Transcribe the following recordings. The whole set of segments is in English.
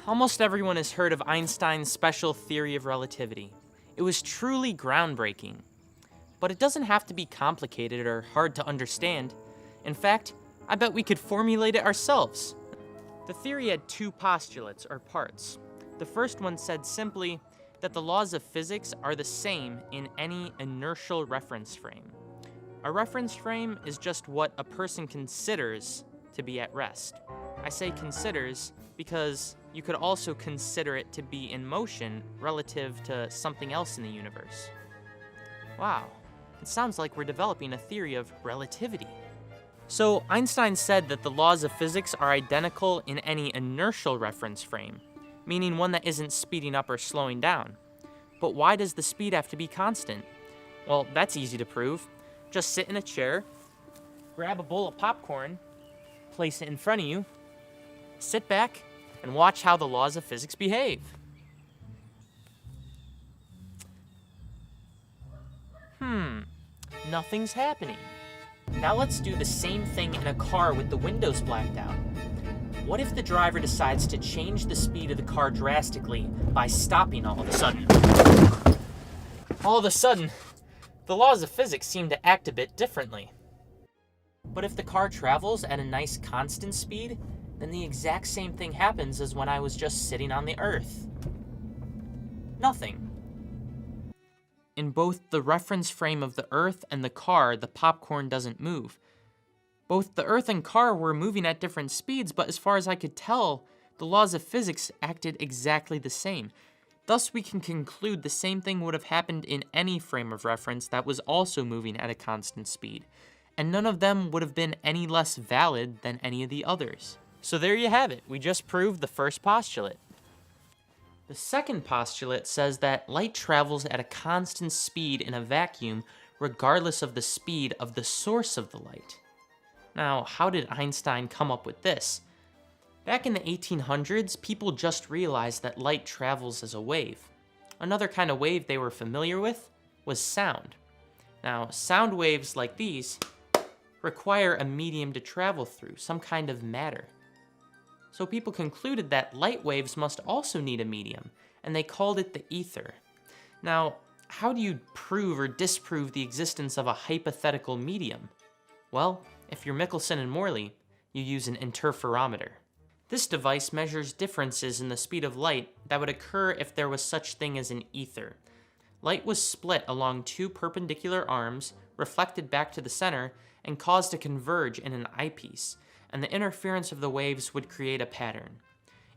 Almost everyone has heard of Einstein's special theory of relativity. It was truly groundbreaking. But it doesn't have to be complicated or hard to understand. In fact, I bet we could formulate it ourselves. The theory had two postulates, or parts. The first one said simply that the laws of physics are the same in any inertial reference frame. A reference frame is just what a person considers to be at rest. I say considers because you could also consider it to be in motion relative to something else in the universe. Wow, it sounds like we're developing a theory of relativity. So Einstein said that the laws of physics are identical in any inertial reference frame, meaning one that isn't speeding up or slowing down. But why does the speed have to be constant? Well, that's easy to prove. Just sit in a chair, grab a bowl of popcorn, place it in front of you, sit back, and watch how the laws of physics behave. Nothing's happening. Now let's do the same thing in a car with the windows blacked out. What if the driver decides to change the speed of the car drastically by stopping all of a sudden? All of a sudden, the laws of physics seem to act a bit differently. But if the car travels at a nice constant speed, then the exact same thing happens as when I was just sitting on the Earth. Nothing. In both the reference frame of the Earth and the car, the popcorn doesn't move. Both the Earth and car were moving at different speeds, but as far as I could tell, the laws of physics acted exactly the same. Thus, we can conclude the same thing would have happened in any frame of reference that was also moving at a constant speed, and none of them would have been any less valid than any of the others. So there you have it. We just proved the first postulate. The second postulate says that light travels at a constant speed in a vacuum regardless of the speed of the source of the light. Now, how did Einstein come up with this? Back in the 1800s, people just realized that light travels as a wave. Another kind of wave they were familiar with was sound. Now, sound waves like these require a medium to travel through, some kind of matter. So people concluded that light waves must also need a medium, and they called it the ether. Now, how do you prove or disprove the existence of a hypothetical medium? Well, if you're Michelson and Morley, you use an interferometer. This device measures differences in the speed of light that would occur if there was such thing as an ether. Light was split along two perpendicular arms, reflected back to the center, and caused to converge in an eyepiece, and the interference of the waves would create a pattern.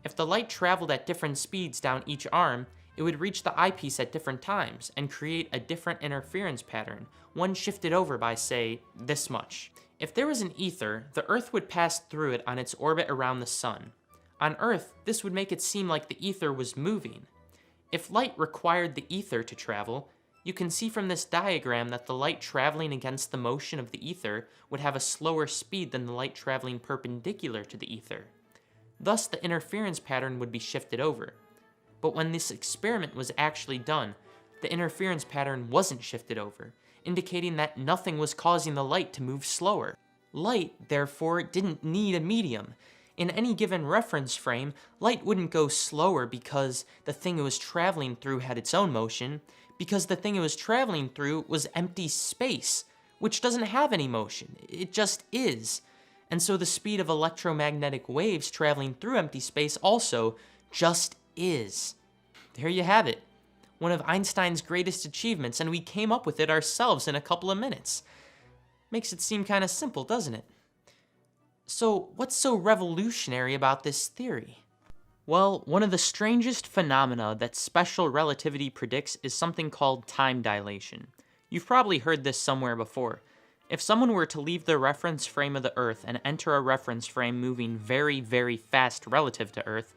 If the light traveled at different speeds down each arm, it would reach the eyepiece at different times and create a different interference pattern, one shifted over by, say, this much. If there was an ether, the Earth would pass through it on its orbit around the sun. On Earth, this would make it seem like the ether was moving. If light required the ether to travel, you can see from this diagram that the light traveling against the motion of the ether would have a slower speed than the light traveling perpendicular to the ether. Thus, the interference pattern would be shifted over. But when this experiment was actually done, the interference pattern wasn't shifted over, indicating that nothing was causing the light to move slower. Light, therefore, didn't need a medium. In any given reference frame, light wouldn't go slower because the thing it was traveling through had its own motion, because the thing it was traveling through was empty space, which doesn't have any motion. It just is. And so the speed of electromagnetic waves traveling through empty space also just is. There you have it. One of Einstein's greatest achievements, and we came up with it ourselves in a couple of minutes. Makes it seem kind of simple, doesn't it? So what's so revolutionary about this theory? Well, one of the strangest phenomena that special relativity predicts is something called time dilation. You've probably heard this somewhere before. If someone were to leave the reference frame of the Earth and enter a reference frame moving very, very fast relative to Earth,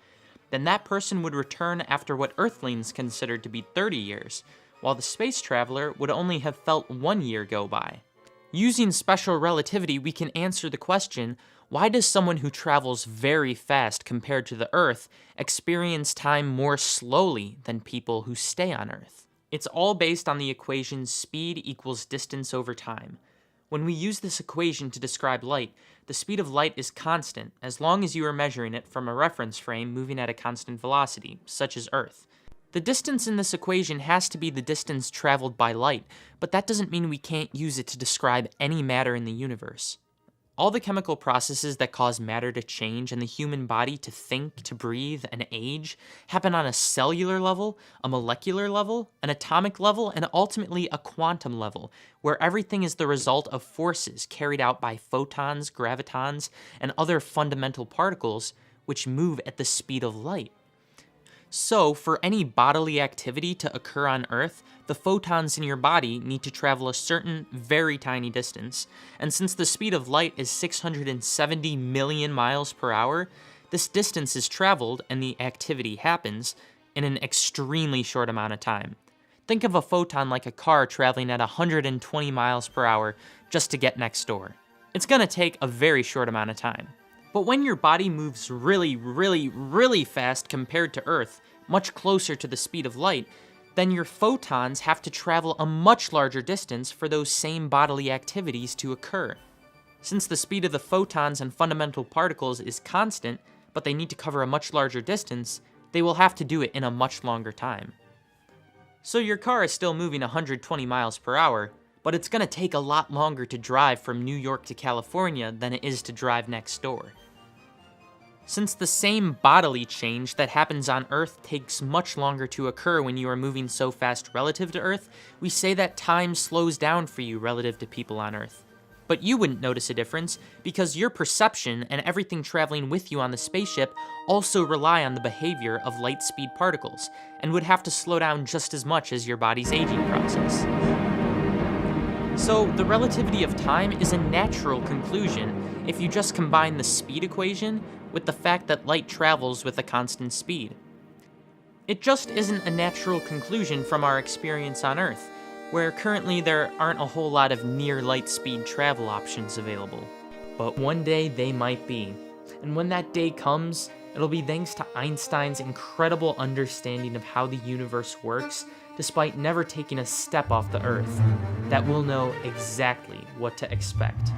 then that person would return after what Earthlings considered to be 30 years, while the space traveler would only have felt 1 year go by. Using special relativity, we can answer the question, why does someone who travels very fast compared to the Earth experience time more slowly than people who stay on Earth? It's all based on the equation speed equals distance over time. When we use this equation to describe light, the speed of light is constant as long as you are measuring it from a reference frame moving at a constant velocity, such as Earth. The distance in this equation has to be the distance traveled by light, but that doesn't mean we can't use it to describe any matter in the universe. All the chemical processes that cause matter to change and the human body to think, to breathe, and age happen on a cellular level, a molecular level, an atomic level, and ultimately a quantum level, where everything is the result of forces carried out by photons, gravitons, and other fundamental particles which move at the speed of light. So, for any bodily activity to occur on Earth, the photons in your body need to travel a certain, very tiny distance, and since the speed of light is 670 million miles per hour, this distance is traveled, and the activity happens, in an extremely short amount of time. Think of a photon like a car traveling at 120 miles per hour just to get next door. It's gonna take a very short amount of time. But when your body moves really, really, really fast compared to Earth, much closer to the speed of light, then your photons have to travel a much larger distance for those same bodily activities to occur. Since the speed of the photons and fundamental particles is constant, but they need to cover a much larger distance, they will have to do it in a much longer time. So your car is still moving 120 miles per hour, but it's gonna take a lot longer to drive from New York to California than it is to drive next door. Since the same bodily change that happens on Earth takes much longer to occur when you are moving so fast relative to Earth, we say that time slows down for you relative to people on Earth. But you wouldn't notice a difference because your perception and everything traveling with you on the spaceship also rely on the behavior of light speed particles and would have to slow down just as much as your body's aging process. So the relativity of time is a natural conclusion if you just combine the speed equation with the fact that light travels with a constant speed. It just isn't a natural conclusion from our experience on Earth, where currently there aren't a whole lot of near light speed travel options available. But one day they might be, and when that day comes, it'll be thanks to Einstein's incredible understanding of how the universe works, despite never taking a step off the Earth, that we'll know exactly what to expect.